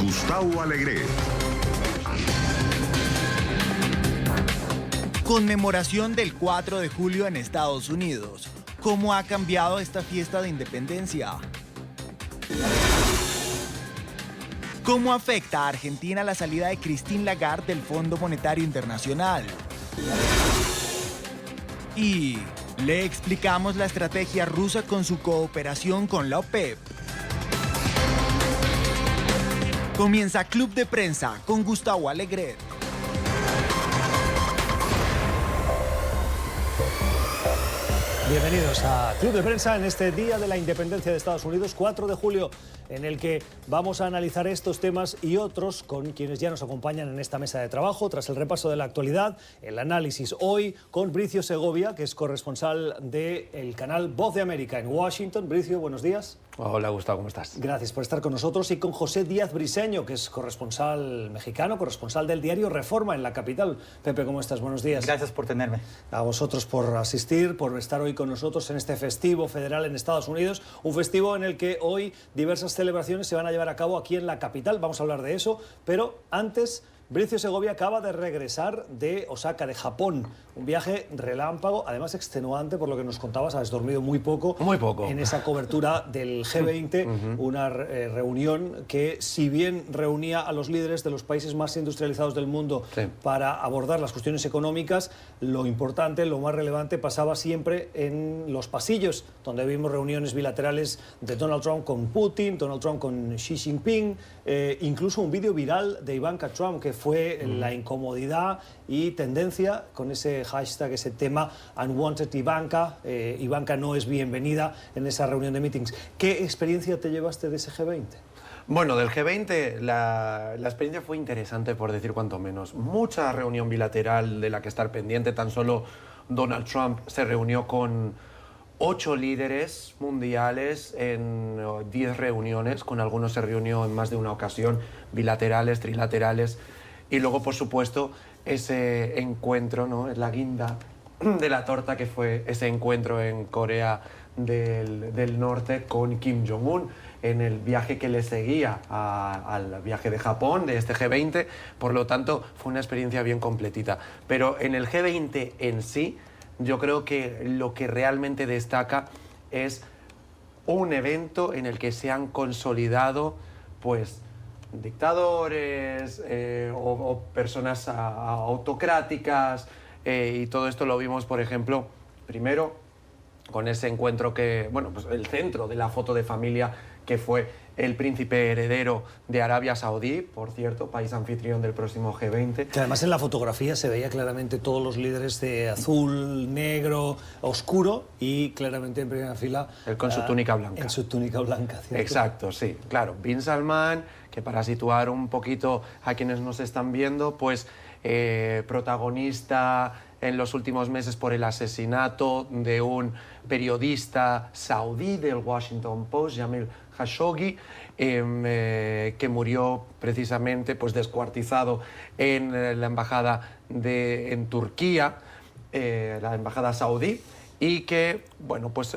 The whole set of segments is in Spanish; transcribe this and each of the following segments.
Gustavo Alegret. Conmemoración del 4 de julio en Estados Unidos. ¿Cómo ha cambiado esta fiesta de independencia? ¿Cómo afecta a Argentina la salida de Christine Lagarde del Fondo Monetario Internacional? Y le explicamos la estrategia rusa con su cooperación con la OPEP. Comienza Club de Prensa con Gustavo Alegret. Bienvenidos a Club de Prensa en este Día de la Independencia de Estados Unidos, 4 de julio, en el que vamos a analizar estos temas y otros con quienes ya nos acompañan en esta mesa de trabajo, tras el repaso de la actualidad, el análisis hoy con Bricio Segovia, que es corresponsal del canal Voz de América en Washington. Bricio, buenos días. Hola Gustavo, ¿cómo estás? Gracias por estar con nosotros. Y con José Díaz Briseño, que es corresponsal mexicano, corresponsal del diario Reforma en la capital. Pepe, ¿cómo estás? Buenos días. Gracias por tenerme. A vosotros por asistir, por estar hoy con nosotros en este festivo federal en Estados Unidos, un festivo en el que hoy diversas celebraciones se van a llevar a cabo aquí en la capital. Vamos a hablar de eso, pero antes, Bricio Segovia acaba de regresar de Osaka, de Japón. Un viaje relámpago, además extenuante, por lo que nos contabas. Has dormido muy poco. Muy poco. En esa cobertura del G20, una reunión que, si bien reunía a los líderes de los países más industrializados del mundo para abordar las cuestiones económicas, lo importante, lo más relevante, pasaba siempre en los pasillos, donde vimos reuniones bilaterales de Donald Trump con Putin, Donald Trump con Xi Jinping, incluso un vídeo viral de Ivanka Trump, que fue la incomodidad y tendencia con ese hashtag, ese tema Unwanted Ivanka. Ivanka no es bienvenida en esa reunión de meetings. ¿Qué experiencia te llevaste de ese G20? Bueno, del G20 la experiencia fue interesante, por decir cuanto menos. Mucha reunión bilateral de la que estar pendiente. Tan solo Donald Trump se reunió con 8 líderes mundiales en 10 reuniones. Con algunos se reunió en más de una ocasión, bilaterales, trilaterales. Y luego, por supuesto, ese encuentro, ¿no? Es la guinda de la torta, que fue ese encuentro en Corea del Norte con Kim Jong-un en el viaje que le seguía al viaje de Japón, de este G20. Por lo tanto, fue una experiencia bien completita. Pero en el G20 en sí, yo creo que lo que realmente destaca es un evento en el que se han consolidado, pues, dictadores o personas autocráticas, y todo esto lo vimos, por ejemplo, primero con ese encuentro que, bueno, pues el centro de la foto de familia, que fue el príncipe heredero de Arabia Saudí, por cierto, país anfitrión del próximo G20. Que además en la fotografía se veía claramente todos los líderes de azul, negro, oscuro, y claramente en primera fila Él con su túnica blanca. En su túnica blanca, ¿cierto? Exacto, sí. Claro, Bin Salman, que para situar un poquito a quienes nos están viendo, pues protagonista en los últimos meses por el asesinato de un periodista saudí del Washington Post, Jamil Khashoggi, que murió precisamente, pues, descuartizado en la embajada en Turquía, la embajada saudí, y que, bueno, pues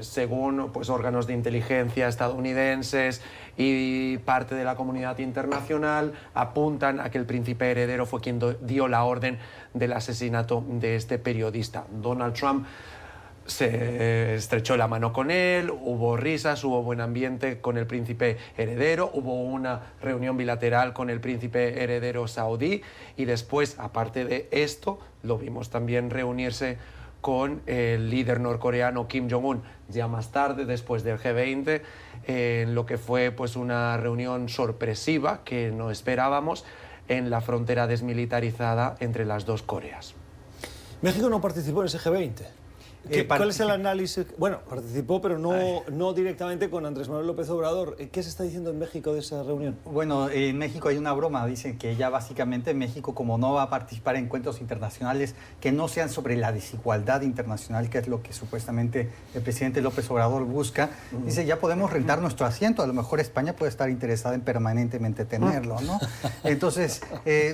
según, pues, órganos de inteligencia estadounidenses y parte de la comunidad internacional apuntan a que el príncipe heredero fue quien dio la orden del asesinato de este periodista. Donald Trump se estrechó la mano con él, hubo risas, hubo buen ambiente con el príncipe heredero, hubo una reunión bilateral con el príncipe heredero saudí, y después, aparte de esto, lo vimos también reunirse con el líder norcoreano Kim Jong-un ya más tarde, después del G20, en lo que fue, pues, una reunión sorpresiva que no esperábamos en la frontera desmilitarizada entre las dos Coreas. México no participó en ese G20. ¿Cuál es el análisis? Bueno, participó, pero no directamente con Andrés Manuel López Obrador. ¿Qué se está diciendo en México de esa reunión? Bueno, en México hay una broma. Dicen que ya básicamente México, como no va a participar en encuentros internacionales que no sean sobre la desigualdad internacional, que es lo que supuestamente el presidente López Obrador busca, dice, ya podemos rentar nuestro asiento. A lo mejor España puede estar interesada en permanentemente tenerlo, ¿no? Entonces,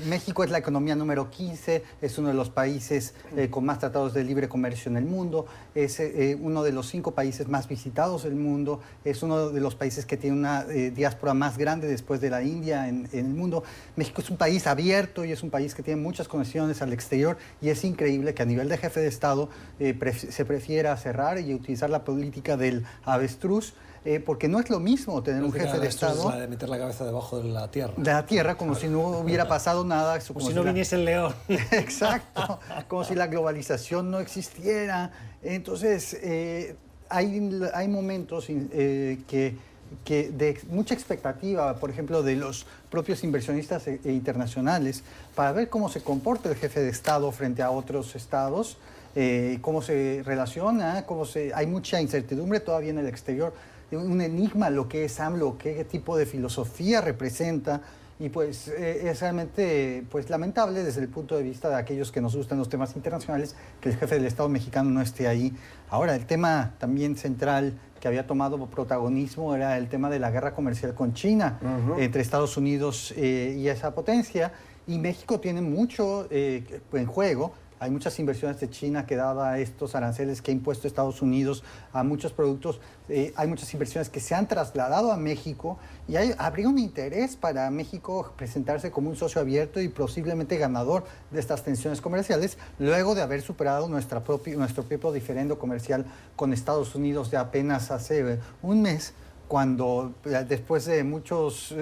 México es la economía número 15, es uno de los países con más tratados de libre comercio en el mundo. mundo, es uno de los 5 países más visitados del mundo, es uno de los países que tiene una diáspora más grande después de la India en el mundo. México es un país abierto y es un país que tiene muchas conexiones al exterior, y es increíble que a nivel de jefe de Estado se prefiera cerrar y utilizar la política del avestruz, porque no es lo mismo tener un jefe de Estado... Es la de meter la cabeza debajo de la tierra. De la tierra, como si no hubiera pasado nada. Como si no viniese el león. Exacto, como si la globalización no existiera. Entonces, hay momentos que de mucha expectativa, por ejemplo, de los propios inversionistas internacionales, para ver cómo se comporta el jefe de Estado frente a otros estados, cómo se relaciona, hay mucha incertidumbre todavía en el exterior, un enigma lo que es AMLO, qué tipo de filosofía representa, y pues es realmente pues lamentable desde el punto de vista de aquellos que nos gustan los temas internacionales que el jefe del Estado mexicano no esté ahí. Ahora, el tema también central que había tomado protagonismo era el tema de la guerra comercial con China, entre Estados Unidos y esa potencia, y México tiene mucho en juego. Hay muchas inversiones de China que, dada estos aranceles que ha impuesto Estados Unidos a muchos productos, hay muchas inversiones que se han trasladado a México, y habría un interés para México presentarse como un socio abierto y posiblemente ganador de estas tensiones comerciales, luego de haber superado nuestro propio diferendo comercial con Estados Unidos de apenas hace un mes, cuando después de muchas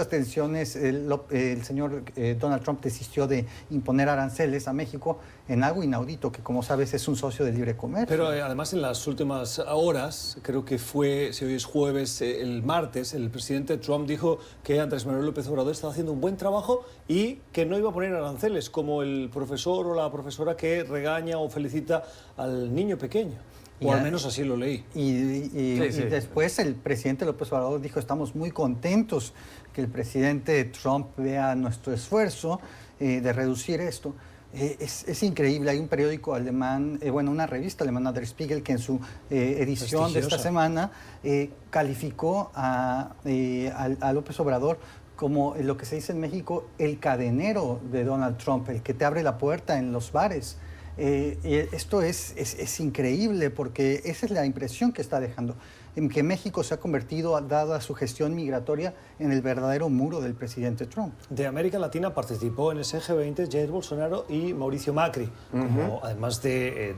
tensiones el señor Donald Trump desistió de imponer aranceles a México en algo inaudito, que como sabes es un socio de libre comercio. Pero además en las últimas horas, creo que fue, si hoy es jueves, el martes, el presidente Trump dijo que Andrés Manuel López Obrador estaba haciendo un buen trabajo y que no iba a poner aranceles, como el profesor o la profesora que regaña o felicita al niño pequeño. O al menos así lo leí. Y después el presidente López Obrador dijo: estamos muy contentos que el presidente Trump vea nuestro esfuerzo de reducir esto. Es increíble. Hay un periódico alemán, una revista alemana, Der Spiegel, que en su edición de esta semana calificó a López Obrador como lo que se dice en México el cadenero de Donald Trump, el que te abre la puerta en los bares. Esto es increíble, porque esa es la impresión que está dejando, en que México se ha convertido, dada su gestión migratoria, en el verdadero muro del presidente Trump. De América Latina participó en ese G20 Jair Bolsonaro y Mauricio Macri, como, además del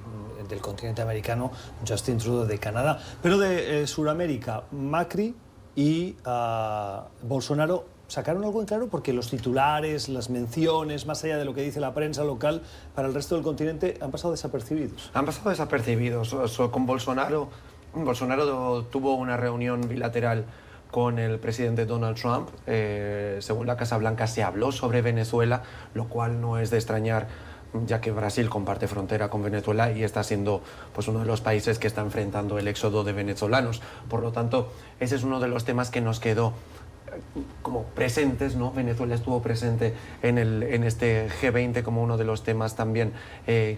continente americano, Justin Trudeau de Canadá. Pero de Sudamérica, Macri y Bolsonaro ¿sacaron algo en claro? Porque los titulares, las menciones, más allá de lo que dice la prensa local, para el resto del continente han pasado desapercibidos. Han pasado desapercibidos. Con Bolsonaro tuvo una reunión bilateral con el presidente Donald Trump. Según la Casa Blanca, se habló sobre Venezuela, lo cual no es de extrañar, ya que Brasil comparte frontera con Venezuela y está siendo pues, uno de los países que está enfrentando el éxodo de venezolanos. Por lo tanto, ese es uno de los temas que nos quedó como presentes, ¿no? Venezuela estuvo presente en este G20 como uno de los temas también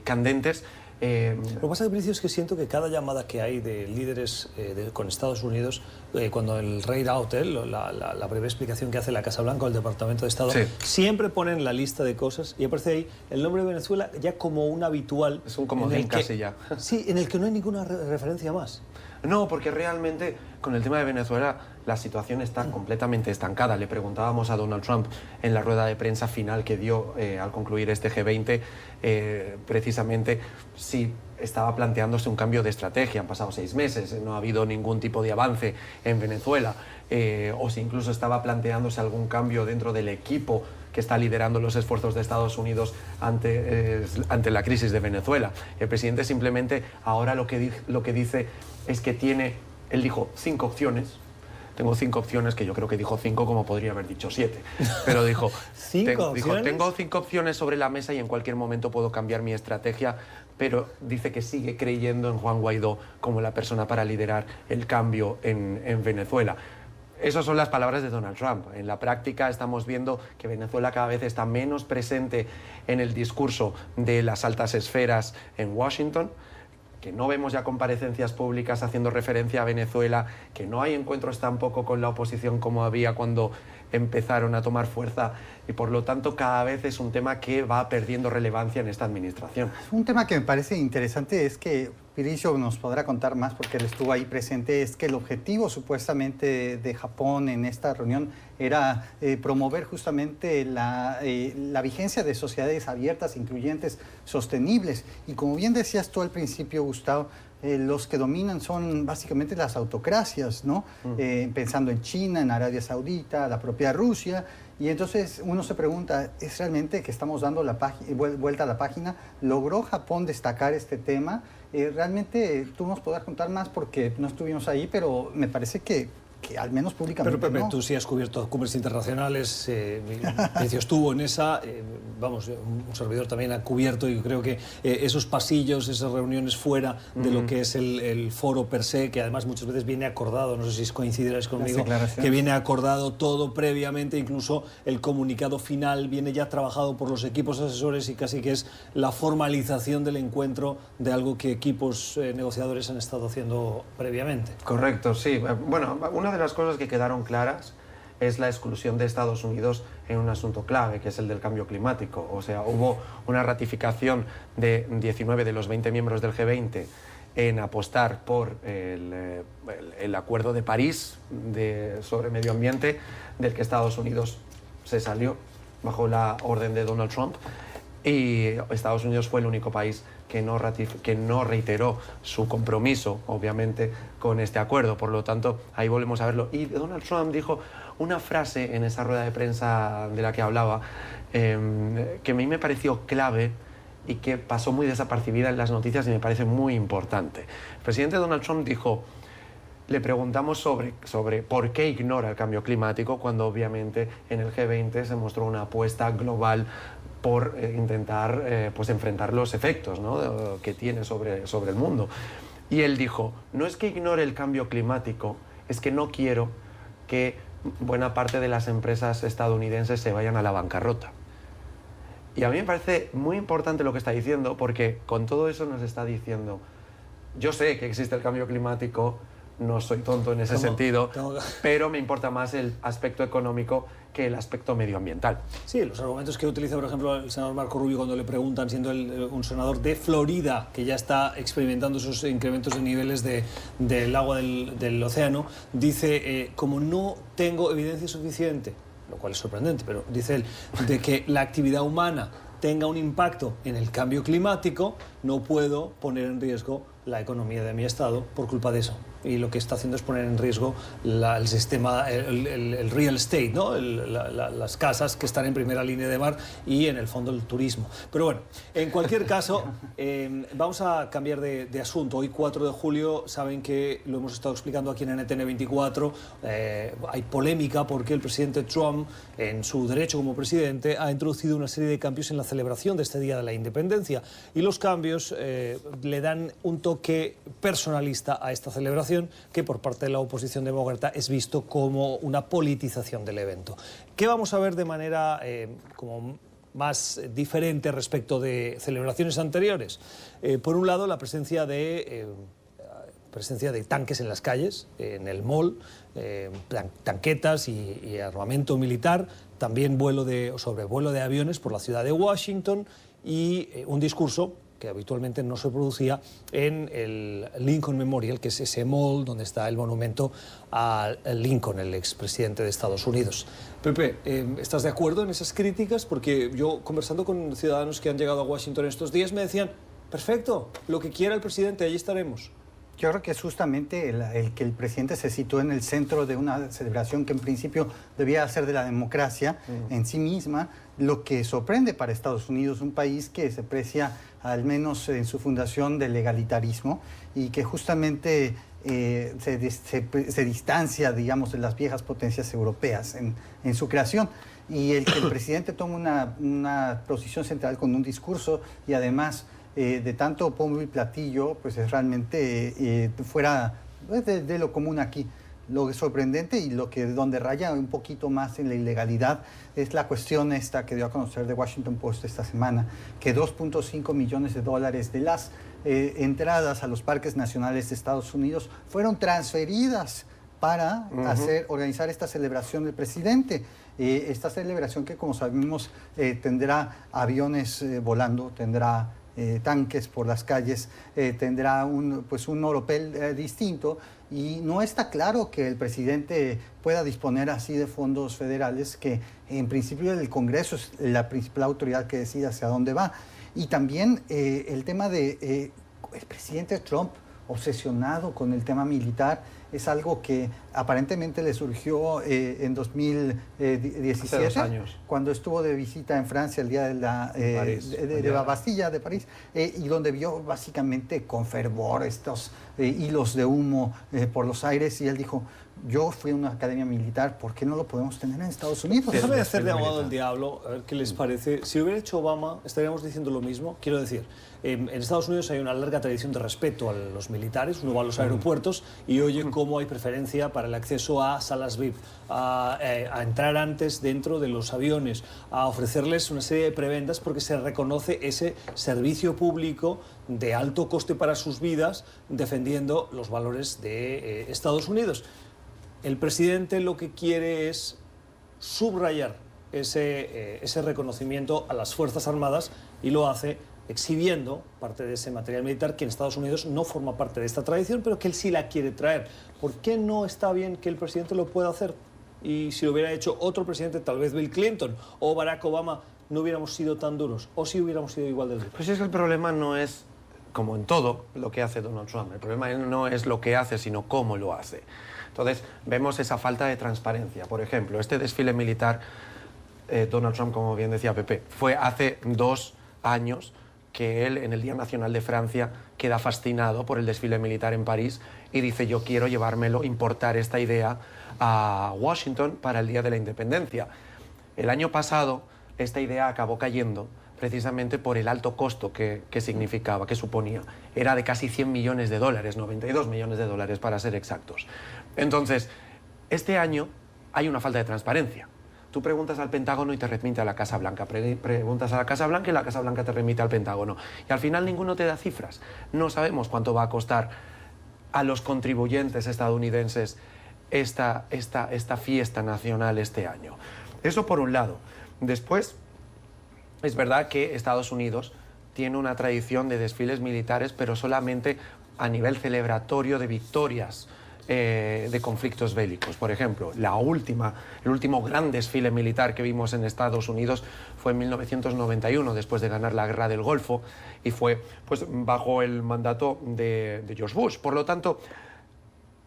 candentes. Lo que pasa, Bricio, es que siento que cada llamada que hay de líderes con Estados Unidos, cuando el Raid Out, la breve explicación que hace la Casa Blanca o el Departamento de Estado, siempre ponen la lista de cosas y aparece ahí el nombre de Venezuela ya como un habitual. Es un comodín casi ya. Sí, en el que no hay ninguna referencia más. No, porque realmente con el tema de Venezuela la situación está completamente estancada. Le preguntábamos a Donald Trump en la rueda de prensa final que dio al concluir este G20 precisamente si estaba planteándose un cambio de estrategia. Han pasado 6 meses, no ha habido ningún tipo de avance en Venezuela, o si incluso estaba planteándose algún cambio dentro del equipo que está liderando los esfuerzos de Estados Unidos ante la crisis de Venezuela. El presidente simplemente ahora lo que dice es que él dijo 5 opciones. Tengo 5 opciones, que yo creo que dijo 5 como podría haber dicho 7. Pero dijo, tengo 5 opciones sobre la mesa y en cualquier momento puedo cambiar mi estrategia, pero dice que sigue creyendo en Juan Guaidó como la persona para liderar el cambio en Venezuela. Esas son las palabras de Donald Trump. En la práctica estamos viendo que Venezuela cada vez está menos presente en el discurso de las altas esferas en Washington, que no vemos ya comparecencias públicas haciendo referencia a Venezuela, que no hay encuentros tampoco con la oposición como había cuando empezaron a tomar fuerza y por lo tanto cada vez es un tema que va perdiendo relevancia en esta administración. Un tema que me parece interesante es que Piricio nos podrá contar más porque él estuvo ahí presente, es que el objetivo supuestamente de Japón en esta reunión era promover justamente la vigencia de sociedades abiertas, incluyentes, sostenibles. Y como bien decías tú al principio, Gustavo, los que dominan son básicamente las autocracias, ¿no? Pensando en China, en Arabia Saudita, la propia Rusia. Y entonces uno se pregunta, ¿es realmente que estamos dando la vuelta a la página? ¿Logró Japón destacar este tema? Realmente tú nos podrás contar más porque no estuvimos ahí, pero me parece que al menos públicamente Pero Pepe, no. tú sí has cubierto cumbres internacionales, Piricio estuvo en esa, vamos, un servidor también ha cubierto y creo que esos pasillos, esas reuniones fuera de lo que es el foro per se, que además muchas veces viene acordado, no sé si coincidirás conmigo, que viene acordado todo previamente, incluso el comunicado final viene ya trabajado por los equipos asesores y casi que es la formalización del encuentro de algo que equipos negociadores han estado haciendo previamente. Correcto, sí. Bueno, una de las cosas que quedaron claras es la exclusión de Estados Unidos en un asunto clave, que es el del cambio climático. O sea, hubo una ratificación de 19 de los 20 miembros del G20 en apostar por el Acuerdo de París sobre medio ambiente, del que Estados Unidos se salió bajo la orden de Donald Trump. Y Estados Unidos fue el único país que no reiteró su compromiso, obviamente, con este acuerdo. Por lo tanto, ahí volvemos a verlo. Y Donald Trump dijo una frase en esa rueda de prensa de la que hablaba, que a mí me pareció clave y que pasó muy desapercibida en las noticias y me parece muy importante. El presidente Donald Trump dijo, le preguntamos sobre por qué ignora el cambio climático, cuando obviamente en el G20 se mostró una apuesta global por intentar pues enfrentar los efectos, ¿no?, que tiene sobre el mundo. Y él dijo, no es que ignore el cambio climático, es que no quiero que buena parte de las empresas estadounidenses se vayan a la bancarrota. Y a mí me parece muy importante lo que está diciendo, porque con todo eso nos está diciendo, yo sé que existe el cambio climático, no soy tonto en ese sentido, pero me importa más el aspecto económico que el aspecto medioambiental. Sí, los argumentos que utiliza, por ejemplo, el senador Marco Rubio cuando le preguntan, siendo un senador de Florida, que ya está experimentando esos incrementos de niveles del agua del océano, dice, como no tengo evidencia suficiente, lo cual es sorprendente, pero dice él, de que la actividad humana tenga un impacto en el cambio climático, no puedo poner en riesgo la economía de mi estado por culpa de eso. Y lo que está haciendo es poner en riesgo el sistema, el real estate, ¿no? Las casas que están en primera línea de mar y en el fondo el turismo. Pero bueno, en cualquier caso, vamos a cambiar de asunto. Hoy 4 de julio, saben que lo hemos estado explicando aquí en NTN24, hay polémica porque el presidente Trump, en su derecho como presidente, ha introducido una serie de cambios en la celebración de este Día de la Independencia. Y los cambios le dan un toque personalista a esta celebración, que por parte de la oposición demócrata es visto como una politización del evento. ¿Qué vamos a ver de manera como más diferente respecto de celebraciones anteriores? Por un lado, la presencia de tanques en las calles, en el mall, tanquetas y armamento militar, también sobrevuelo de aviones por la ciudad de Washington y un discurso que habitualmente no se producía en el Lincoln Memorial, que es ese mall donde está el monumento a Lincoln, el expresidente de Estados Unidos. Pepe, ¿estás de acuerdo en esas críticas? Porque yo, conversando con ciudadanos que han llegado a Washington estos días, me decían, perfecto, lo que quiera el presidente, allí estaremos. Yo creo que es justamente el que el presidente se situó en el centro de una celebración que en principio debía ser de la democracia en sí misma, lo que sorprende para Estados Unidos, un país que se precia, al menos en su fundación, del legalitarismo y que justamente se distancia, digamos, de las viejas potencias europeas en su creación. Y el que el presidente tome una posición central con un discurso y además de tanto pombo y platillo, pues es realmente fuera de lo común aquí. Lo sorprendente y donde raya un poquito más en la ilegalidad es la cuestión esta que dio a conocer The Washington Post esta semana, que 2.5 millones de dólares de las entradas a los parques nacionales de Estados Unidos fueron transferidas para organizar esta celebración del presidente. Esta celebración que, como sabemos, tendrá aviones volando, tendrá tanques por las calles, tendrá un oropel distinto, y no está claro que el presidente pueda disponer así de fondos federales, que en principio el Congreso es la principal autoridad que decide hacia dónde va. Y también el tema de el presidente Trump obsesionado con el tema militar es algo que aparentemente le surgió en 2017, hace 2 años, cuando estuvo de visita en Francia el día de la Bastilla de París, y donde vio básicamente con fervor estos hilos de humo por los aires, y él dijo: yo fui a una academia militar, ¿por qué no lo podemos tener en Estados Unidos? Déjame hacer de abogado del diablo, a ver qué les parece. Si lo hubiera hecho Obama, estaríamos diciendo lo mismo. Quiero decir, en Estados Unidos hay una larga tradición de respeto a los militares. Uno va a los aeropuertos y oye cómo hay preferencia para el acceso a salas VIP, a entrar antes dentro de los aviones, a ofrecerles una serie de prebendas, porque se reconoce ese servicio público de alto coste para sus vidas, defendiendo los valores de Estados Unidos. El presidente lo que quiere es subrayar ese reconocimiento a las Fuerzas Armadas, y lo hace exhibiendo parte de ese material militar que en Estados Unidos no forma parte de esta tradición, pero que él sí la quiere traer. ¿Por qué no está bien que el presidente lo pueda hacer? Y si lo hubiera hecho otro presidente, tal vez Bill Clinton o Barack Obama, no hubiéramos sido tan duros, o sí hubiéramos sido igual de duros. Pues es que el problema no es, como en todo lo que hace Donald Trump, el problema no es lo que hace, sino cómo lo hace. Entonces, vemos esa falta de transparencia. Por ejemplo, este desfile militar, Donald Trump, como bien decía Pepe, fue hace 2 años que él, en el Día Nacional de Francia, queda fascinado por el desfile militar en París y dice: yo quiero llevármelo, importar esta idea a Washington para el Día de la Independencia. El año pasado, esta idea acabó cayendo precisamente por el alto costo que significaba, que suponía. Era de casi 100 millones de dólares, 92 millones de dólares para ser exactos. Entonces, este año hay una falta de transparencia. Tú preguntas al Pentágono y te remite a la Casa Blanca, preguntas a la Casa Blanca y la Casa Blanca te remite al Pentágono. Y al final ninguno te da cifras. No sabemos cuánto va a costar a los contribuyentes estadounidenses esta fiesta nacional este año. Eso por un lado. Después, es verdad que Estados Unidos tiene una tradición de desfiles militares, pero solamente a nivel celebratorio de victorias de conflictos bélicos. Por ejemplo, el último gran desfile militar que vimos en Estados Unidos fue en 1991, después de ganar la Guerra del Golfo, y fue pues bajo el mandato de George Bush. Por lo tanto,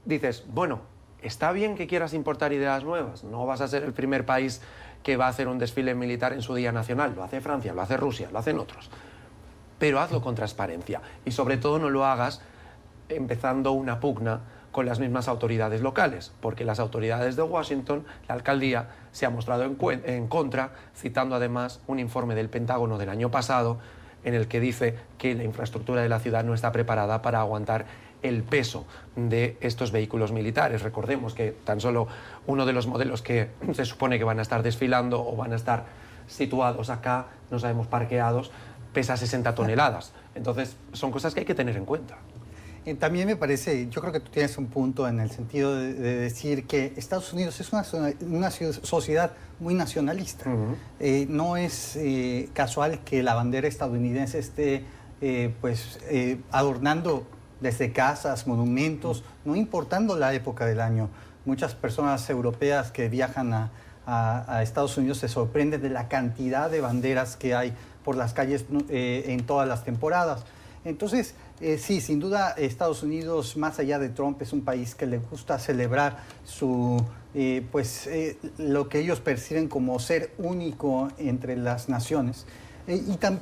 dices, bueno, está bien que quieras importar ideas nuevas, no vas a ser el primer país que va a hacer un desfile militar en su Día Nacional. Lo hace Francia, lo hace Rusia, lo hacen otros. Pero hazlo con transparencia, y sobre todo no lo hagas empezando una pugna con las mismas autoridades locales, porque las autoridades de Washington, la alcaldía, se ha mostrado en contra, citando además un informe del Pentágono del año pasado en el que dice que la infraestructura de la ciudad no está preparada para aguantar el peso de estos vehículos militares. Recordemos que tan solo uno de los modelos que se supone que van a estar desfilando o van a estar situados acá, no sabemos, parqueados, pesa 60 toneladas. Entonces, son cosas que hay que tener en cuenta. También me parece, yo creo que tú tienes un punto en el sentido de decir que Estados Unidos es una sociedad muy nacionalista. No es casual que la bandera estadounidense esté adornando desde casas, monumentos, no importando la época del año. Muchas personas europeas que viajan a Estados Unidos se sorprenden de la cantidad de banderas que hay por las calles en todas las temporadas. Entonces, sí, sin duda, Estados Unidos, más allá de Trump, es un país que le gusta celebrar lo que ellos perciben como ser único entre las naciones.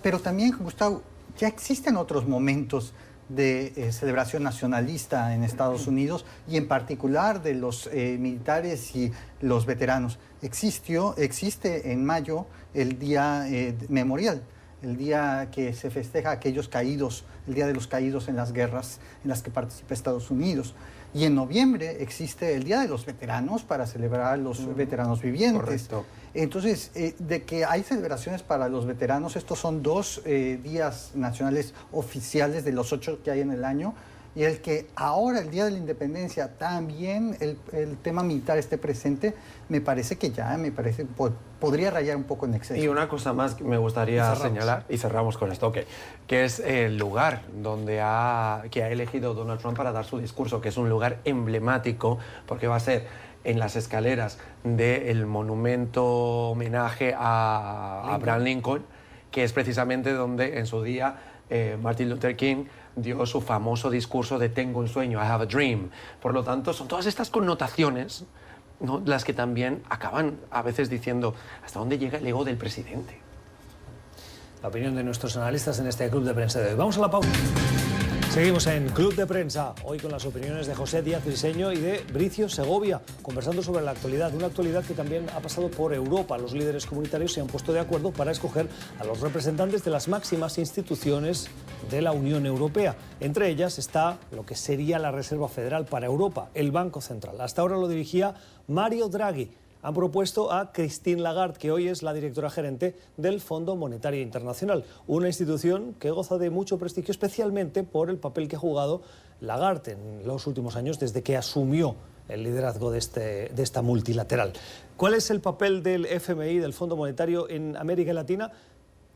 Pero también, Gustavo, ya existen otros momentos de celebración nacionalista en Estados Unidos, y en particular de los militares y los veteranos. Existe en mayo el Día Memorial, el día que se festeja a aquellos caídos, el Día de los Caídos en las guerras en las que participa Estados Unidos. Y en noviembre existe el Día de los Veteranos para celebrar a los veteranos vivientes. Correcto. Entonces, de que hay celebraciones para los veteranos, estos son 2 días nacionales oficiales de los 8 que hay en el año, y el que ahora, el Día de la Independencia, también el tema militar esté presente, me parece que podría rayar un poco en exceso. Y una cosa más que me gustaría señalar, y cerramos con esto, que es el lugar que ha elegido Donald Trump para dar su discurso, que es un lugar emblemático, porque va a ser en las escaleras del monumento homenaje a Abraham Lincoln, que es precisamente donde en su día Martin Luther King dio su famoso discurso de tengo un sueño, I have a dream. Por lo tanto, son todas estas connotaciones, ¿no?, las que también acaban a veces diciendo hasta dónde llega el ego del presidente. La opinión de nuestros analistas en este Club de Prensa de hoy. Vamos a la pausa. Seguimos en Club de Prensa, hoy con las opiniones de José Díaz Briseño y de Bricio Segovia, conversando sobre la actualidad, una actualidad que también ha pasado por Europa. Los líderes comunitarios se han puesto de acuerdo para escoger a los representantes de las máximas instituciones de la Unión Europea. Entre ellas está lo que sería la Reserva Federal para Europa, el Banco Central. Hasta ahora lo dirigía Mario Draghi. Han propuesto a Christine Lagarde, que hoy es la directora gerente del Fondo Monetario Internacional, una institución que goza de mucho prestigio, especialmente por el papel que ha jugado Lagarde en los últimos años desde que asumió el liderazgo de esta multilateral. ¿Cuál es el papel del FMI, del Fondo Monetario, en América Latina?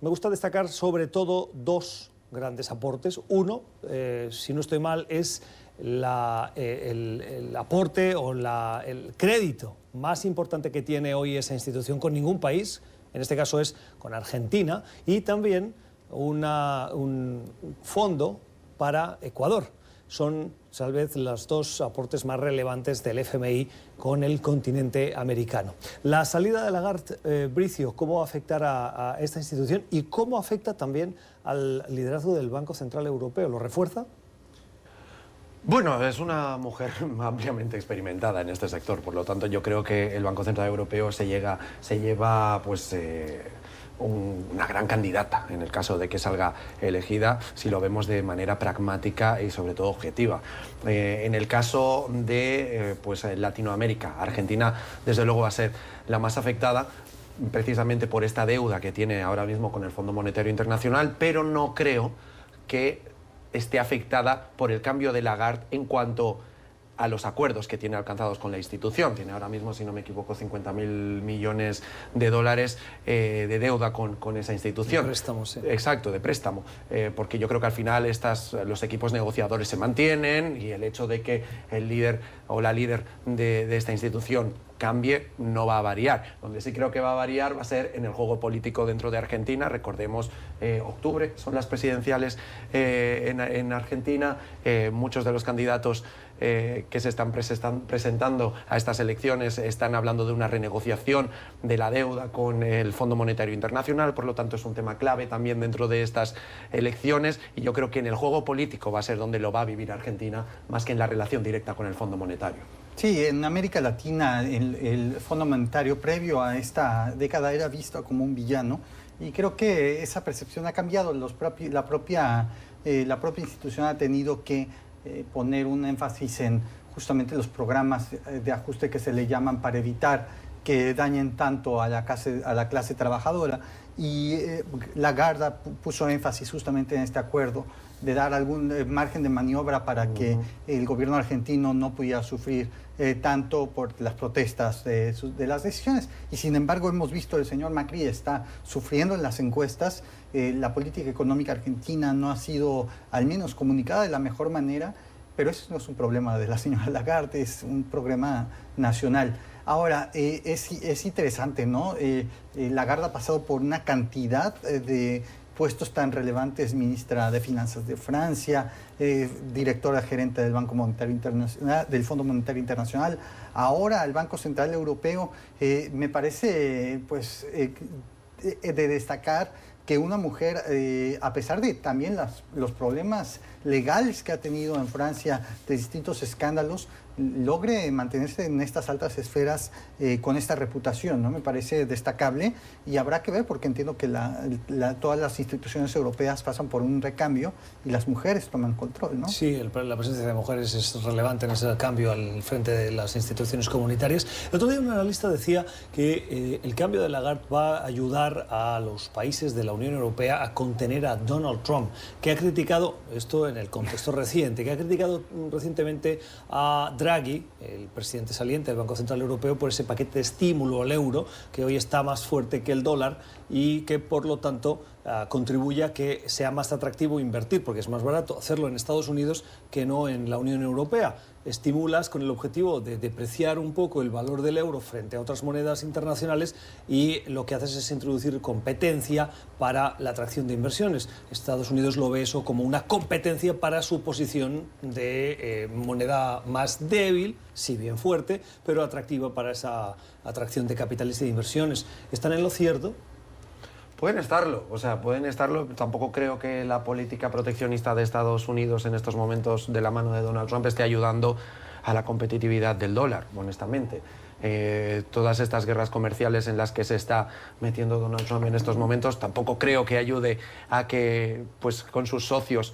Me gusta destacar sobre todo dos grandes aportes. Uno, si no estoy mal, es el aporte o el crédito más importante que tiene hoy esa institución con ningún país, en este caso es con Argentina, y también un fondo para Ecuador. Son tal vez los dos aportes más relevantes del FMI con el continente americano. La salida de Lagarde, Bricio, ¿cómo va a afectar a esta institución y cómo afecta también al liderazgo del Banco Central Europeo? ¿Lo refuerza? Bueno, es una mujer ampliamente experimentada en este sector, por lo tanto yo creo que el Banco Central Europeo se lleva pues, una gran candidata en el caso de que salga elegida, si lo vemos de manera pragmática y sobre todo objetiva. En el caso de pues, Latinoamérica, Argentina desde luego va a ser la más afectada, precisamente por esta deuda que tiene ahora mismo con el Fondo Monetario Internacional, pero no creo que esté afectada por el cambio de Lagarde en cuanto a los acuerdos que tiene alcanzados con la institución. Tiene ahora mismo, si no me equivoco, 50.000 millones de dólares de deuda con esa institución. De préstamo, sí. Exacto, de préstamo. Porque yo creo que al final los equipos negociadores se mantienen y el hecho de que el líder o la líder de esta institución cambie no va a variar. Donde sí creo que va a variar va a ser en el juego político dentro de Argentina. Recordemos, octubre son las presidenciales en Argentina. Muchos de los candidatos que se están presentando a estas elecciones están hablando de una renegociación de la deuda con el Fondo Monetario Internacional, por lo tanto es un tema clave también dentro de estas elecciones y yo creo que en el juego político va a ser donde lo va a vivir Argentina más que en la relación directa con el Fondo Monetario. Sí, en América Latina el Fondo Monetario previo a esta década era visto como un villano y creo que esa percepción ha cambiado. La propia institución ha tenido que poner un énfasis en justamente los programas de ajuste que se le llaman para evitar que dañen tanto a la clase trabajadora y Lagarde puso énfasis justamente en este acuerdo de dar algún margen de maniobra para que el gobierno argentino no pudiera sufrir tanto por las protestas de las decisiones. Y sin embargo hemos visto el señor Macri está sufriendo en las encuestas. La política económica argentina no ha sido al menos comunicada de la mejor manera, pero eso no es un problema de la señora Lagarde, es un problema nacional. Ahora, es interesante, ¿no? Lagarde ha pasado por una cantidad de puestos tan relevantes, ministra de Finanzas de Francia, directora gerente del Banco Monetario Internacional, del Fondo Monetario Internacional, ahora el Banco Central Europeo. Me parece pues, de destacar que una mujer, a pesar de también los problemas legales que ha tenido en Francia, de distintos escándalos, logre mantenerse en estas altas esferas con esta reputación, ¿no? Me parece destacable y habrá que ver porque entiendo que todas las instituciones europeas pasan por un recambio y las mujeres toman control, ¿no? Sí, la presencia de mujeres es relevante en ese cambio al frente de las instituciones comunitarias. El otro día un analista decía que el cambio de Lagarde va a ayudar a los países de la Unión Europea a contener a Donald Trump, que ha criticado, esto en el contexto reciente, que ha criticado recientemente a Draghi, el presidente saliente del Banco Central Europeo, por ese paquete de estímulo al euro, que hoy está más fuerte que el dólar y que, por lo tanto, contribuye a que sea más atractivo invertir, porque es más barato hacerlo en Estados Unidos que no en la Unión Europea. Estimulas con el objetivo de depreciar un poco el valor del euro frente a otras monedas internacionales y lo que haces es introducir competencia para la atracción de inversiones. Estados Unidos lo ve eso como una competencia para su posición de moneda más débil, si bien fuerte, pero atractiva para esa atracción de capitales y de inversiones. ¿Están en lo cierto? Pueden estarlo, o sea, pueden estarlo. Tampoco creo que la política proteccionista de Estados Unidos en estos momentos de la mano de Donald Trump esté ayudando a la competitividad del dólar, honestamente. Todas estas guerras comerciales en las que se está metiendo Donald Trump en estos momentos tampoco creo que ayude a que, pues, con sus socios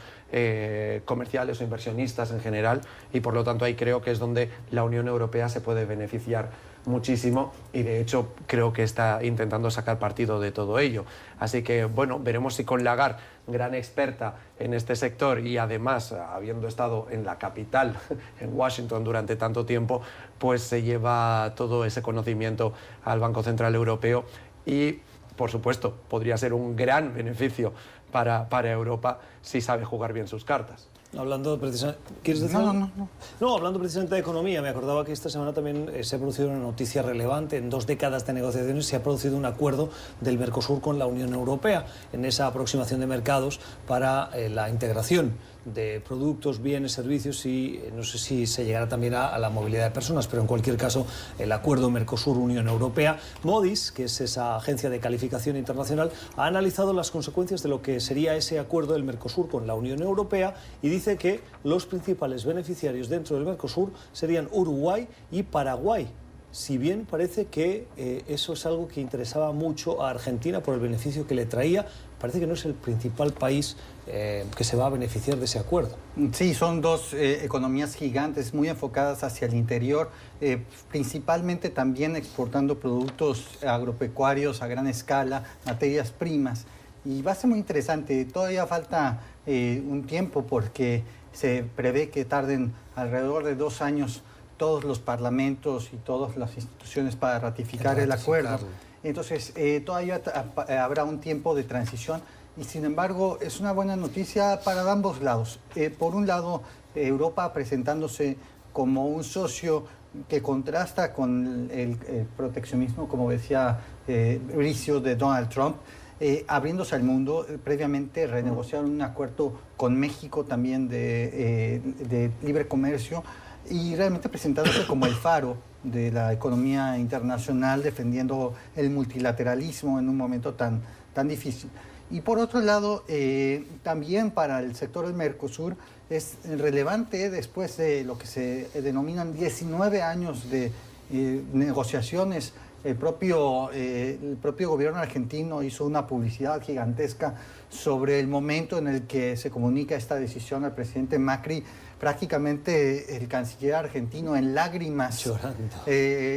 comerciales o inversionistas en general, y por lo tanto ahí creo que es donde la Unión Europea se puede beneficiar muchísimo y de hecho creo que está intentando sacar partido de todo ello. Así que bueno, veremos si con Lagarde, gran experta en este sector y además habiendo estado en la capital, en Washington durante tanto tiempo, pues se lleva todo ese conocimiento al Banco Central Europeo y por supuesto podría ser un gran beneficio para Europa si sabe jugar bien sus cartas. Hablando precisamente... ¿Quieres decir algo? No, hablando precisamente de economía, me acordaba que esta semana también se ha producido una noticia relevante. En 2 décadas de negociaciones se ha producido un acuerdo del Mercosur con la Unión Europea en esa aproximación de mercados para la integración de productos, bienes, servicios y no sé si se llegará también a la movilidad de personas, pero en cualquier caso el acuerdo Mercosur-Unión Europea. Moody's, que es esa agencia de calificación internacional, ha analizado las consecuencias de lo que sería ese acuerdo del Mercosur con la Unión Europea y dice que los principales beneficiarios dentro del Mercosur serían Uruguay y Paraguay. Si bien parece que eso es algo que interesaba mucho a Argentina por el beneficio que le traía, parece que no es el principal país que se va a beneficiar de ese acuerdo. Sí, son 2 economías gigantes muy enfocadas hacia el interior, principalmente también exportando productos agropecuarios a gran escala, materias primas. Y va a ser muy interesante. Todavía falta un tiempo porque se prevé que tarden alrededor de 2 años todos los parlamentos y todas las instituciones para ratificar el acuerdo. Entonces, todavía habrá un tiempo de transición y, sin embargo, es una buena noticia para ambos lados. Por un lado, Europa presentándose como un socio que contrasta con el proteccionismo, como decía Bricio, de Donald Trump, abriéndose al mundo. Previamente renegociaron un acuerdo con México también de libre comercio, y realmente presentándose como el faro de la economía internacional, defendiendo el multilateralismo en un momento tan difícil. Y por otro lado, también para el sector del Mercosur es relevante, después de lo que se denominan 19 años de negociaciones. El propio gobierno argentino hizo una publicidad gigantesca sobre el momento en el que se comunica esta decisión al presidente Macri. Prácticamente el canciller argentino en lágrimas,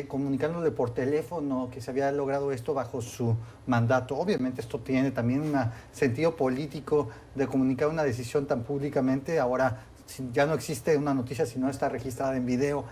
comunicándole por teléfono que se había logrado esto bajo su mandato. Obviamente esto tiene también un sentido político de comunicar una decisión tan públicamente. Ahora ya no existe una noticia si no está registrada en video,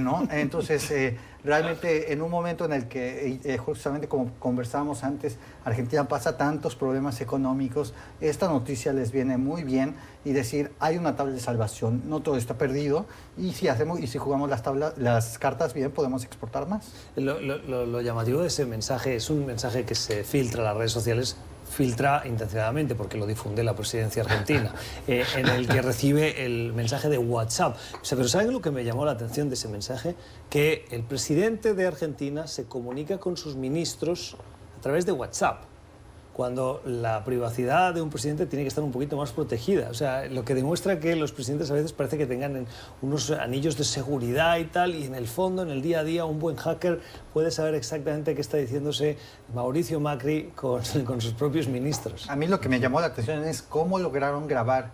¿no? Entonces, realmente en un momento en el que, justamente como conversábamos antes, Argentina pasa tantos problemas económicos, esta noticia les viene muy bien y decir, hay una tabla de salvación, no todo está perdido y si jugamos las cartas bien, podemos exportar más. Lo llamativo de ese mensaje es un mensaje que se filtra en las redes sociales, filtra intencionadamente porque lo difunde la presidencia argentina, en el que recibe el mensaje de WhatsApp. O sea, pero ¿saben lo que me llamó la atención de ese mensaje? Que el presidente de Argentina se comunica con sus ministros a través de WhatsApp, cuando la privacidad de un presidente tiene que estar un poquito más protegida. O sea, lo que demuestra que los presidentes a veces parece que tengan unos anillos de seguridad y tal, y en el fondo, en el día a día, un buen hacker puede saber exactamente qué está diciéndose Mauricio Macri con sus propios ministros. A mí lo que me llamó la atención es cómo lograron grabar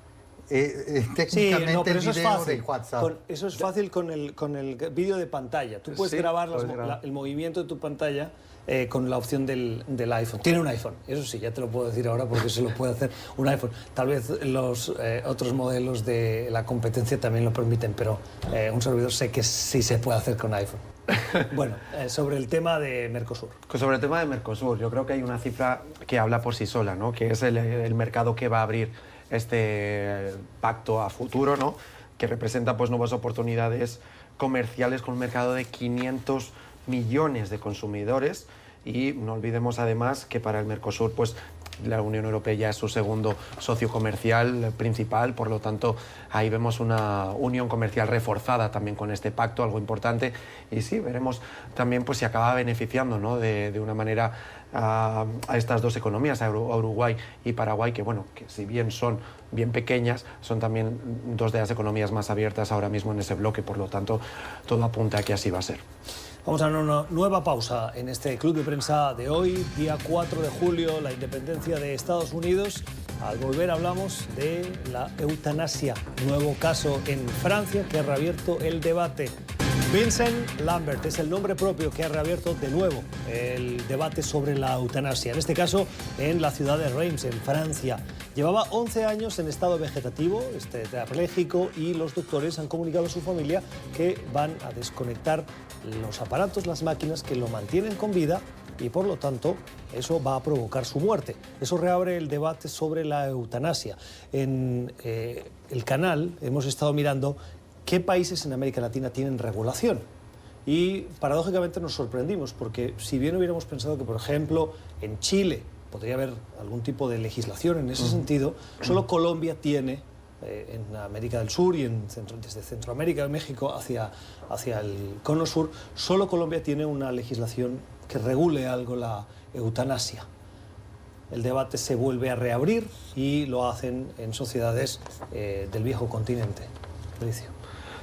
técnicamente el video de WhatsApp. Eso es fácil con el vídeo de pantalla. Tú puedes grabar el movimiento de tu pantalla con la opción del iPhone. Tiene un iPhone, eso sí, ya te lo puedo decir ahora porque se lo puede hacer un iPhone. Tal vez los otros modelos de la competencia también lo permiten, pero un servidor sé que sí se puede hacer con iPhone. Bueno, sobre el tema de Mercosur. Sobre el tema de Mercosur, yo creo que hay una cifra que habla por sí sola, ¿no? Que es el mercado que va a abrir este pacto a futuro, ¿no? Que representa pues nuevas oportunidades comerciales con un mercado de 500 millones de consumidores, y no olvidemos además que para el Mercosur pues la Unión Europea ya es su segundo socio comercial principal, por lo tanto ahí vemos una unión comercial reforzada también con este pacto, algo importante, y sí, veremos también pues si acaba beneficiando, ¿no? de una manera a estas dos economías, a Uruguay y Paraguay, que bueno, que si bien son bien pequeñas, son también dos de las economías más abiertas ahora mismo en ese bloque, por lo tanto todo apunta a que así va a ser. Vamos a una nueva pausa en este club de prensa de hoy, día 4 de julio, la independencia de Estados Unidos. Al volver hablamos de la eutanasia, nuevo caso en Francia que ha reabierto el debate. Vincent Lambert es el nombre propio que ha reabierto de nuevo el debate sobre la eutanasia, en este caso en la ciudad de Reims, en Francia. Llevaba 11 años en estado vegetativo, tetrapléjico, y los doctores han comunicado a su familia que van a desconectar los aparatos, las máquinas que lo mantienen con vida, y por lo tanto eso va a provocar su muerte. Eso reabre el debate sobre la eutanasia. En el canal hemos estado mirando qué países en América Latina tienen regulación. Y paradójicamente nos sorprendimos, porque si bien hubiéramos pensado que, por ejemplo, en Chile podría haber algún tipo de legislación en ese sentido, solo Colombia tiene, en América del Sur y desde Centroamérica, México, hacia el cono sur, solo Colombia tiene una legislación que regule algo la eutanasia. El debate se vuelve a reabrir y lo hacen en sociedades del viejo continente. Felicio.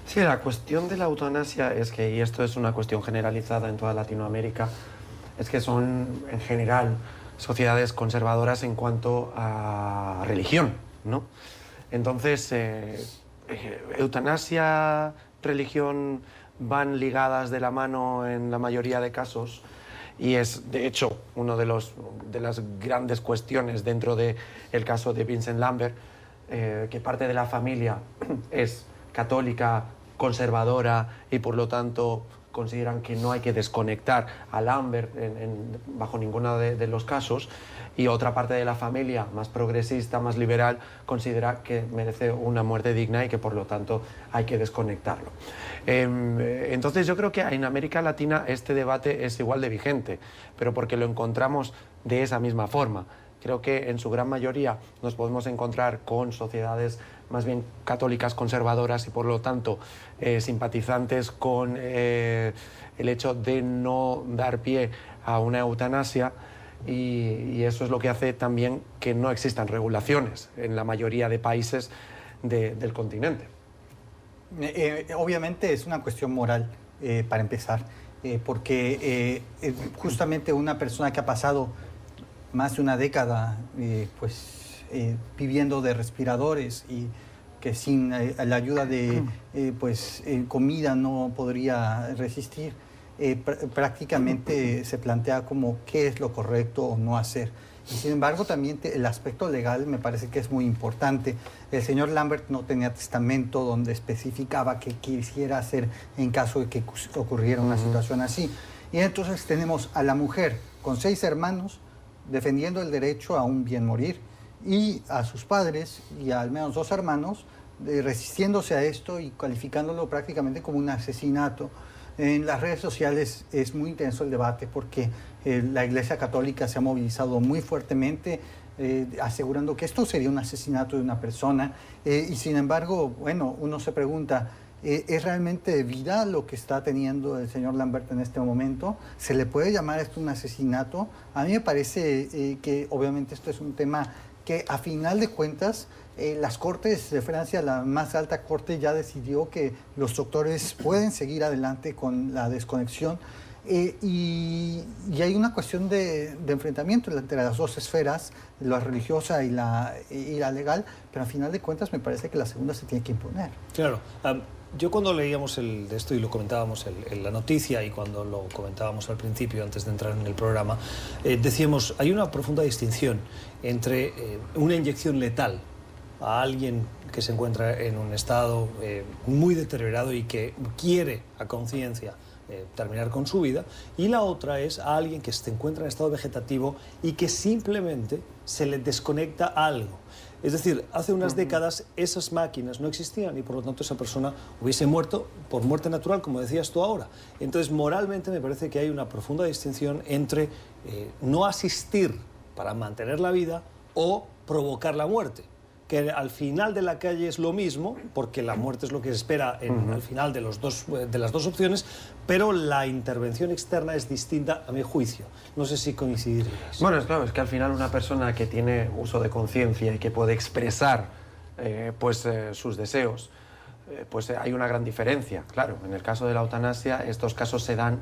Sí, la cuestión de la eutanasia es que, y esto es una cuestión generalizada en toda Latinoamérica, es que son en general sociedades conservadoras en cuanto a religión, ¿no? Entonces, eutanasia, religión van ligadas de la mano en la mayoría de casos, y es, de hecho, una de las grandes cuestiones dentro del caso de Vincent Lambert, que parte de la familia es católica, conservadora, y por lo tanto consideran que no hay que desconectar a Lambert bajo ninguno de los casos, y otra parte de la familia más progresista, más liberal, considera que merece una muerte digna y que por lo tanto hay que desconectarlo. Entonces yo creo que en América Latina este debate es igual de vigente, pero porque lo encontramos de esa misma forma. Creo que en su gran mayoría nos podemos encontrar con sociedades más bien católicas conservadoras y por lo tanto simpatizantes con el hecho de no dar pie a una eutanasia, y eso es lo que hace también que no existan regulaciones en la mayoría de países del continente. Obviamente es una cuestión moral, para empezar, porque justamente una persona que ha pasado más de una década viviendo de respiradores y que sin la ayuda de comida no podría resistir, prácticamente se plantea como qué es lo correcto o no hacer. Y sin embargo también el aspecto legal me parece que es muy importante. El señor Lambert no tenía testamento donde especificaba qué quisiera hacer en caso de que ocurriera una situación así. Y entonces tenemos a la mujer con 6 hermanos defendiendo el derecho a un bien morir, y a sus padres y a al menos 2 hermanos resistiéndose a esto y calificándolo prácticamente como un asesinato. En las redes sociales es muy intenso el debate porque la Iglesia Católica se ha movilizado muy fuertemente asegurando que esto sería un asesinato de una persona, y sin embargo, bueno, uno se pregunta, ¿Es realmente vida lo que está teniendo el señor Lamberto en este momento? ¿Se le puede llamar esto un asesinato? A mí me parece que obviamente esto es un tema que a final de cuentas las Cortes de Francia, la más alta corte, ya decidió que los doctores pueden seguir adelante con la desconexión. Y hay una cuestión de enfrentamiento entre las dos esferas, la religiosa y la legal, pero al final de cuentas me parece que la segunda se tiene que imponer. Claro. Yo cuando leíamos de esto y lo comentábamos en la noticia y cuando lo comentábamos al principio, antes de entrar en el programa, decíamos, hay una profunda distinción entre una inyección letal a alguien que se encuentra en un estado muy deteriorado y que quiere a conciencia terminar con su vida, y la otra es a alguien que se encuentra en estado vegetativo y que simplemente se le desconecta algo. Es decir, hace unas décadas esas máquinas no existían y por lo tanto esa persona hubiese muerto por muerte natural, como decías tú ahora. Entonces, moralmente me parece que hay una profunda distinción entre no asistir para mantener la vida o provocar la muerte, que al final de la calle es lo mismo, porque la muerte es lo que se espera al final de las dos opciones, pero la intervención externa es distinta a mi juicio. No sé si coincidiríais. Bueno, claro, es que al final una persona que tiene uso de conciencia y que puede expresar sus deseos, hay una gran diferencia. Claro, en el caso de la eutanasia, estos casos se dan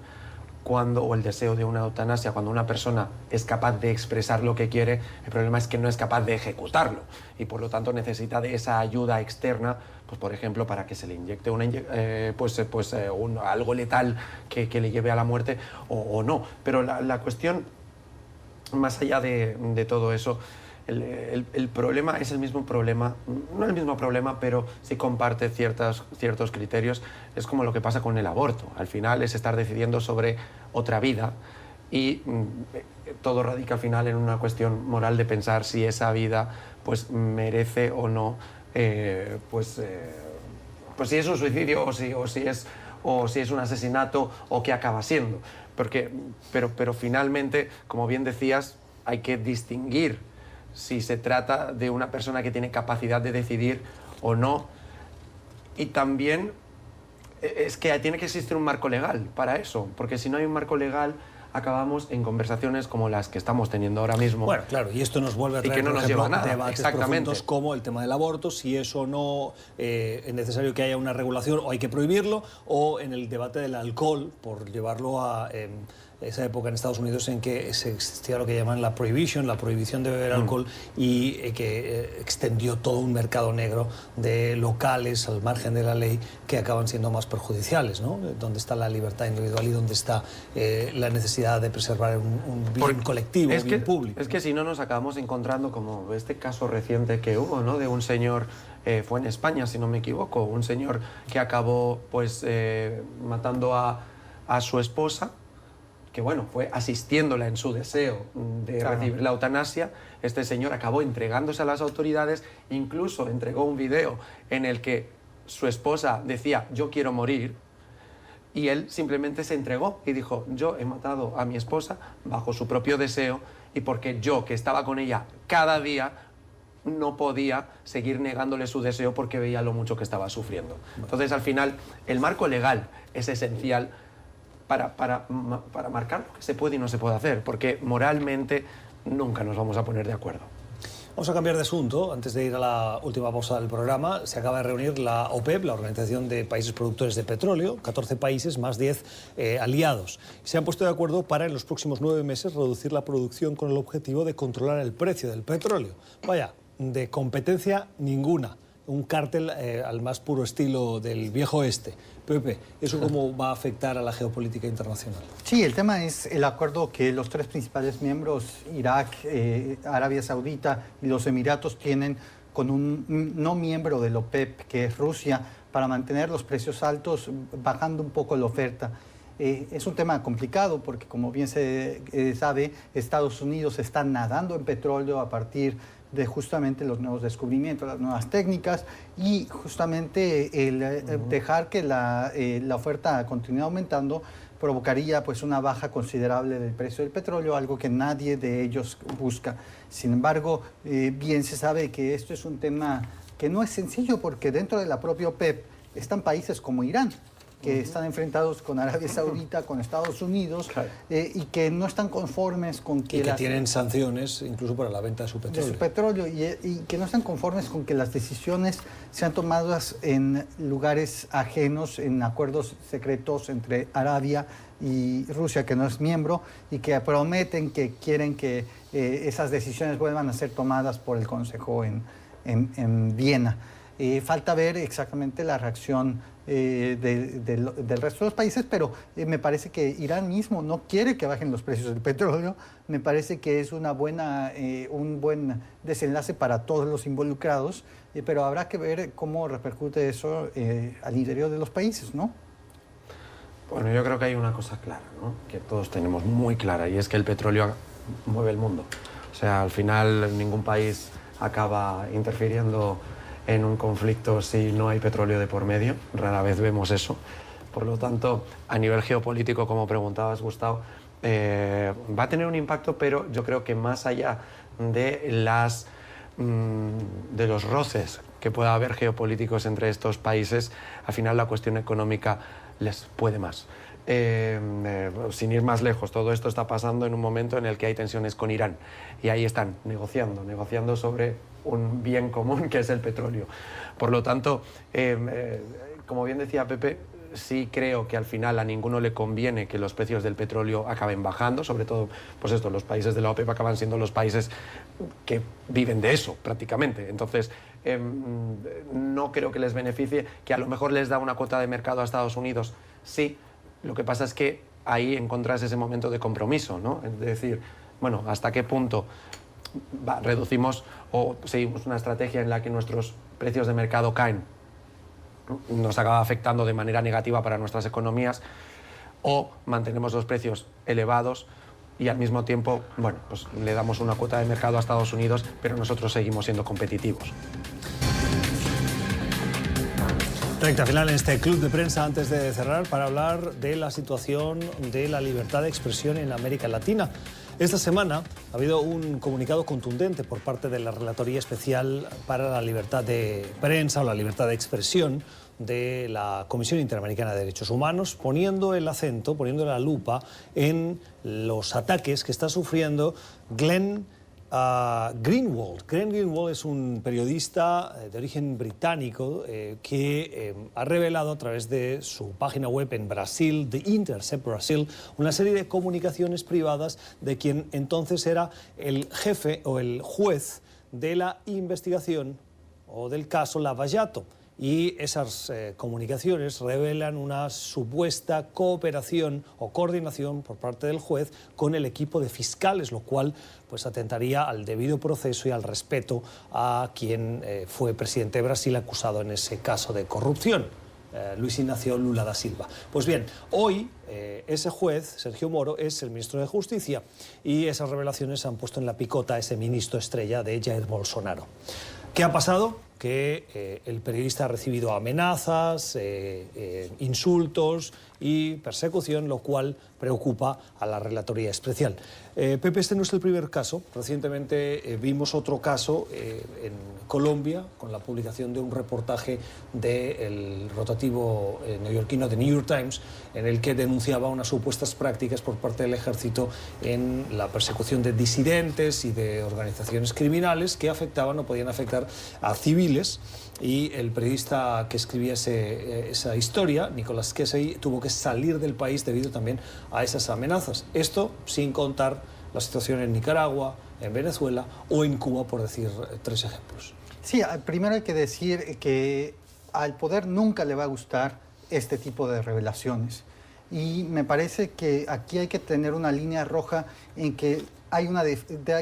o el deseo de una eutanasia, cuando una persona es capaz de expresar lo que quiere, el problema es que no es capaz de ejecutarlo y por lo tanto necesita de esa ayuda externa, pues por ejemplo para que se le inyecte algo letal que le lleve a la muerte o no. Pero la cuestión, más allá de todo eso, el problema es el mismo problema, no el mismo problema, pero sí comparte ciertos criterios. Es como lo que pasa con el aborto. Al final es estar decidiendo sobre otra vida y todo radica al final en una cuestión moral de pensar si esa vida pues merece o no, si es un suicidio o si es un asesinato o qué acaba siendo. Pero finalmente, como bien decías, hay que distinguir si se trata de una persona que tiene capacidad de decidir o no. Y también es que tiene que existir un marco legal para eso, porque si no hay un marco legal acabamos en conversaciones como las que estamos teniendo ahora mismo. Bueno, claro, y esto nos vuelve a traer, por ejemplo, debates profundos como el tema del aborto, si es o no es necesario que haya una regulación o hay que prohibirlo, o en el debate del alcohol, por llevarlo a esa época en Estados Unidos en que existía lo que llaman la prohibición de beber alcohol y que extendió todo un mercado negro de locales al margen de la ley que acaban siendo más perjudiciales, ¿no? Donde está la libertad individual y donde está la necesidad de preservar un bien colectivo, un bien público. Es que si no nos acabamos encontrando como este caso reciente que hubo, ¿no? De un señor, fue en España si no me equivoco, un señor que acabó matando a su esposa, que bueno, fue asistiéndola en su deseo de recibir la eutanasia. Este señor acabó entregándose a las autoridades, incluso entregó un video en el que su esposa decía, yo quiero morir, y él simplemente se entregó y dijo, yo he matado a mi esposa bajo su propio deseo y porque yo, que estaba con ella cada día, no podía seguir negándole su deseo porque veía lo mucho que estaba sufriendo. Entonces, al final, el marco legal es esencial para marcar lo que se puede y no se puede hacer, porque moralmente nunca nos vamos a poner de acuerdo. Vamos a cambiar de asunto. Antes de ir a la última pausa del programa, se acaba de reunir la OPEP, la Organización de Países Productores de Petróleo, 14 países más 10 aliados. Se han puesto de acuerdo para en los próximos 9 meses reducir la producción con el objetivo de controlar el precio del petróleo. Vaya, de competencia ninguna. Un cártel al más puro estilo del viejo oeste. Pepe, ¿eso cómo va a afectar a la geopolítica internacional? Sí, el tema es el acuerdo que los tres principales miembros, Irak, Arabia Saudita y los Emiratos, tienen con un no miembro de la OPEP, que es Rusia, para mantener los precios altos, bajando un poco la oferta. Es un tema complicado porque, como bien se sabe, Estados Unidos está nadando en petróleo a partir de justamente los nuevos descubrimientos, las nuevas técnicas, y justamente el dejar que la oferta continúe aumentando provocaría pues una baja considerable del precio del petróleo, algo que nadie de ellos busca. Sin embargo, bien se sabe que esto es un tema que no es sencillo porque dentro de la propia OPEP están países como Irán, que están enfrentados con Arabia Saudita, con Estados Unidos, y que no están conformes con que... Y que tienen sanciones incluso para la venta de su petróleo. Y que no están conformes con que las decisiones sean tomadas en lugares ajenos, en acuerdos secretos entre Arabia y Rusia, que no es miembro, y que prometen que quieren que esas decisiones vuelvan a ser tomadas por el Consejo en Viena. Falta ver exactamente la reacción del resto de los países, pero me parece que Irán mismo no quiere que bajen los precios del petróleo. Me parece que es un buen desenlace para todos los involucrados, pero habrá que ver cómo repercute eso al interior de los países, ¿no? Bueno, yo creo que hay una cosa clara, ¿no? Que todos tenemos muy clara, y es que el petróleo mueve el mundo. O sea, al final ningún país acaba interfiriendo en un conflicto si no hay petróleo de por medio. Rara vez vemos eso. Por lo tanto, a nivel geopolítico, como preguntabas, Gustavo, va a tener un impacto, pero yo creo que más allá de los roces que pueda haber geopolíticos entre estos países, al final la cuestión económica les puede más. Sin ir más lejos, todo esto está pasando en un momento en el que hay tensiones con Irán, y ahí están negociando sobre un bien común que es el petróleo. Por lo tanto, como bien decía Pepe, sí creo que al final a ninguno le conviene que los precios del petróleo acaben bajando, sobre todo, pues esto, los países de la OPEP acaban siendo los países que viven de eso prácticamente. Entonces, no creo que les beneficie, que a lo mejor les da una cuota de mercado a Estados Unidos, sí. Lo que pasa es que ahí encontrás ese momento de compromiso, ¿no? Es decir, bueno, ¿hasta qué punto reducimos o seguimos una estrategia en la que nuestros precios de mercado caen? Nos acaba afectando de manera negativa para nuestras economías, o mantenemos los precios elevados y al mismo tiempo, bueno, pues le damos una cuota de mercado a Estados Unidos, pero nosotros seguimos siendo competitivos. Recta final en este club de prensa antes de cerrar para hablar de la situación de la libertad de expresión en América Latina. Esta semana ha habido un comunicado contundente por parte de la Relatoría Especial para la Libertad de Prensa o la Libertad de Expresión de la Comisión Interamericana de Derechos Humanos, poniendo el acento, poniendo la lupa en los ataques que está sufriendo Glenn Greenwald. Glenn Greenwald es un periodista de origen británico que ha revelado a través de su página web en Brasil, The Intercept Brasil, una serie de comunicaciones privadas de quien entonces era el jefe o el juez de la investigación o del caso Lava Jato. Y esas comunicaciones revelan una supuesta cooperación o coordinación por parte del juez con el equipo de fiscales, lo cual pues atentaría al debido proceso y al respeto a quien fue presidente de Brasil acusado en ese caso de corrupción, Luis Ignacio Lula da Silva. Pues bien, hoy ese juez, Sergio Moro, es el ministro de Justicia, y esas revelaciones han puesto en la picota a ese ministro estrella de Jair Bolsonaro. ¿Qué ha pasado? Que el periodista ha recibido amenazas, insultos y persecución, lo cual preocupa a la Relatoría Especial. Pepe, este no es el primer caso. Recientemente vimos otro caso en Colombia, con la publicación de un reportaje del rotativo neoyorquino The New York Times, en el que denunciaba unas supuestas prácticas por parte del ejército en la persecución de disidentes y de organizaciones criminales que afectaban o podían afectar a civiles. Y el periodista que escribía esa historia, Nicolás Kesey, tuvo que salir del país debido también a esas amenazas. Esto sin contar la situación en Nicaragua, en Venezuela o en Cuba, por decir tres ejemplos. Sí, primero hay que decir que al poder nunca le va a gustar este tipo de revelaciones. Y me parece que aquí hay que tener una línea roja en que hay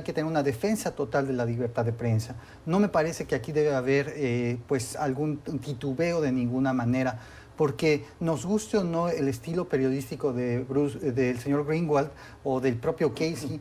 que tener una defensa total de la libertad de prensa. No me parece que aquí debe haber pues algún titubeo de ninguna manera, porque nos guste o no el estilo periodístico del señor Greenwald o del propio Casey,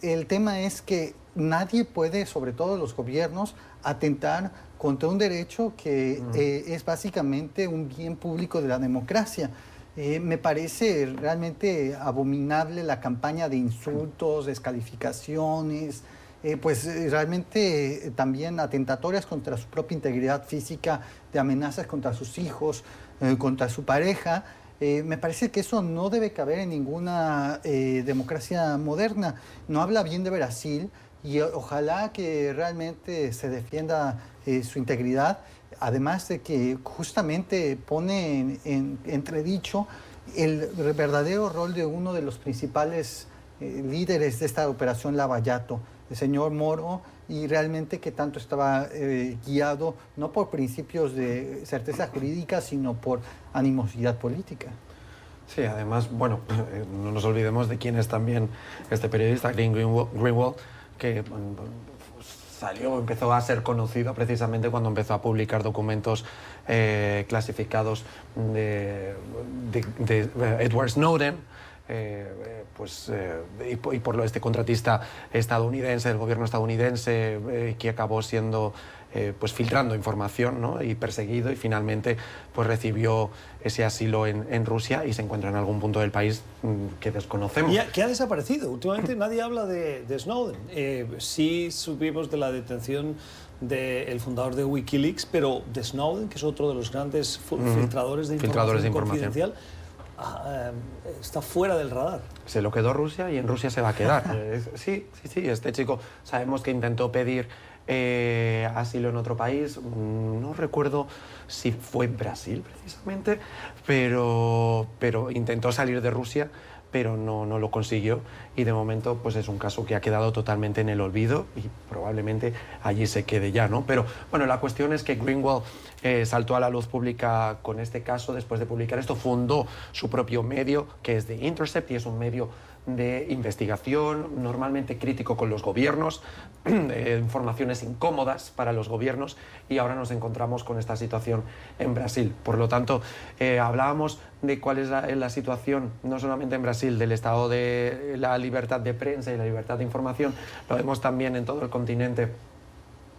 el tema es que nadie puede, sobre todo los gobiernos, atentar contra un derecho que es básicamente un bien público de la democracia. Me parece realmente abominable la campaña de insultos, descalificaciones realmente también atentatorias contra su propia integridad física, de amenazas contra sus hijos, contra su pareja. Me parece que eso no debe caber en ninguna democracia moderna. No habla bien de Brasil y ojalá que realmente se defienda su integridad, además de que justamente pone en entredicho el verdadero rol de uno de los principales líderes de esta operación Lavallato, el señor Moro, y realmente que tanto estaba guiado no por principios de certeza jurídica, sino por animosidad política. Sí, además, bueno, no nos olvidemos de quién es también este periodista, Glenn Greenwald, que empezó a ser conocido precisamente cuando empezó a publicar documentos clasificados de Edward Snowden, y por este contratista estadounidense, del gobierno estadounidense, que acabó siendo filtrando información, ¿no? Y perseguido, y finalmente pues recibió ese asilo en Rusia y se encuentra en algún punto del país que desconocemos. Que ha desaparecido. Últimamente nadie habla de Snowden. Sí supimos de la detención del fundador de Wikileaks, pero de Snowden, que es otro de los grandes filtradores de información confidencial, está fuera del radar. Se lo quedó Rusia y en Rusia se va a quedar. Sí, este chico sabemos que intentó pedir asilo en otro país, no recuerdo si fue Brasil precisamente, pero intentó salir de Rusia, pero no lo consiguió, y de momento pues es un caso que ha quedado totalmente en el olvido y probablemente allí se quede ya, ¿no? Pero bueno, la cuestión es que Greenwald saltó a la luz pública con este caso. Después de publicar esto, fundó su propio medio, que es The Intercept, y es un medio de investigación, normalmente crítico con los gobiernos, informaciones incómodas para los gobiernos, y ahora nos encontramos con esta situación en Brasil. Por lo tanto, hablábamos de cuál es la situación, no solamente en Brasil, del estado de la libertad de prensa y la libertad de información, lo vemos también en todo el continente,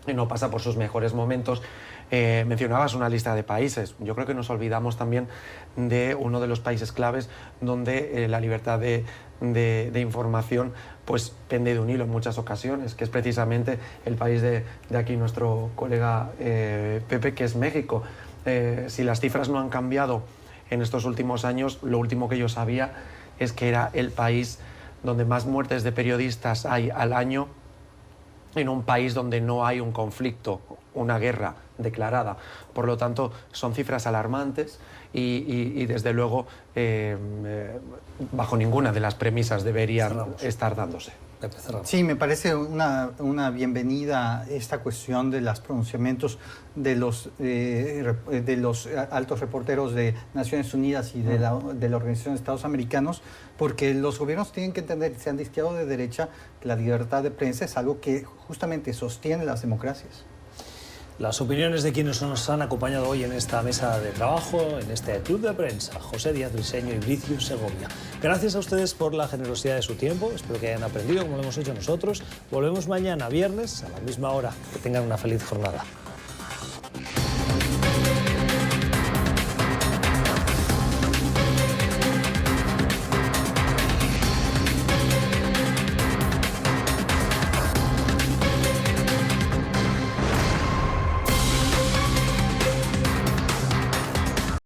y no pasa por sus mejores momentos. Mencionabas una lista de países. Yo creo que nos olvidamos también de uno de los países claves donde la libertad de información pues pende de un hilo en muchas ocasiones, que es precisamente el país de aquí nuestro colega Pepe, que es México. Si las cifras no han cambiado en estos últimos años, lo último que yo sabía es que era el país donde más muertes de periodistas hay al año, en un país donde no hay un conflicto, una guerra declarada. Por lo tanto, son cifras alarmantes y desde luego, bajo ninguna de las premisas deberían estar dándose. Sí, me parece una bienvenida esta cuestión de los pronunciamientos de los altos reporteros de Naciones Unidas y de la Organización de Estados Americanos, porque los gobiernos tienen que entender, sean de izquierda o de derecha, que la libertad de prensa es algo que justamente sostiene las democracias. Las opiniones de quienes nos han acompañado hoy en esta mesa de trabajo, en este club de prensa: José Díaz Briceño y Bricius Segovia. Gracias a ustedes por la generosidad de su tiempo. Espero que hayan aprendido como lo hemos hecho nosotros. Volvemos mañana, viernes, a la misma hora. Que tengan una feliz jornada.